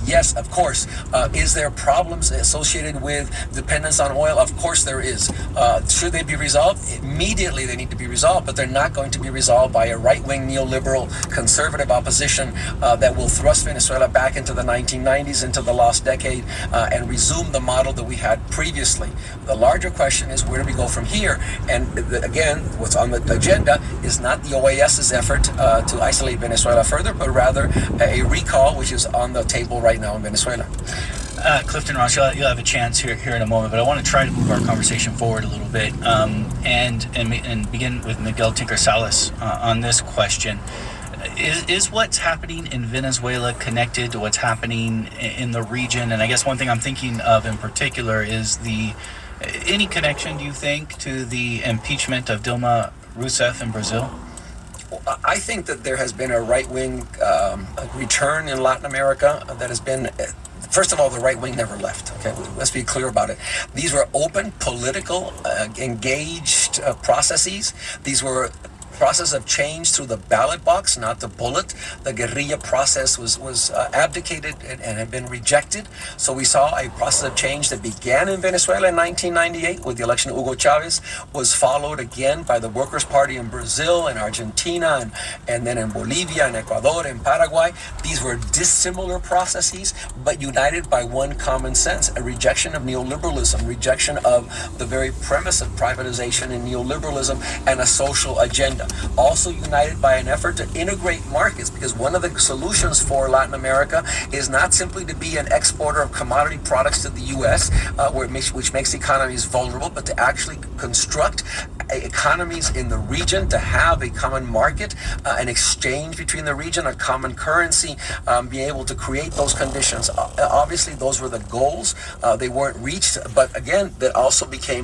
Yes, of course. Is there problems associated with dependence on oil? Of course there is. Should they be resolved? Immediately they need to be resolved, but they're not going to be resolved by a right-wing neoliberal conservative opposition that will thrust Venezuela back into the 1990s, into the lost decade, and resume the model that we had previously. The larger question is, where do we go from here? And again, what's on the agenda is not the OAS's effort to isolate Venezuela further, but rather a recall, which is on the table right now in Venezuela. Clifton Ross, you'll have a chance here in a moment, but I want to try to move our conversation forward a little bit and begin with Miguel Tinker Salas on this question. Is what's happening in Venezuela connected to what's happening in the region? And I guess one thing I'm thinking of in particular is any connection, do you think, to the impeachment of Dilma Rousseff in Brazil? I think that there has been a right-wing return in Latin America that has been... First of all, the right wing never left. Okay, let's be clear about it. These were open, political, engaged processes. These were process of change through the ballot box, not the bullet. The guerrilla process was abdicated and had been rejected. So we saw a process of change that began in Venezuela in 1998 with the election of Hugo Chavez, was followed again by the Workers' Party in Brazil and Argentina and then in Bolivia and Ecuador and Paraguay. These were dissimilar processes, but united by one common sense: a rejection of neoliberalism, rejection of the very premise of privatization and neoliberalism, and a social agenda. Also united by an effort to integrate markets, because one of the solutions for Latin America is not simply to be an exporter of commodity products to the U.S., which makes economies vulnerable, but to actually construct economies in the region, to have a common market, an exchange between the region, a common currency, be able to create those conditions. Obviously, those were the goals. They weren't reached, but again, that also became the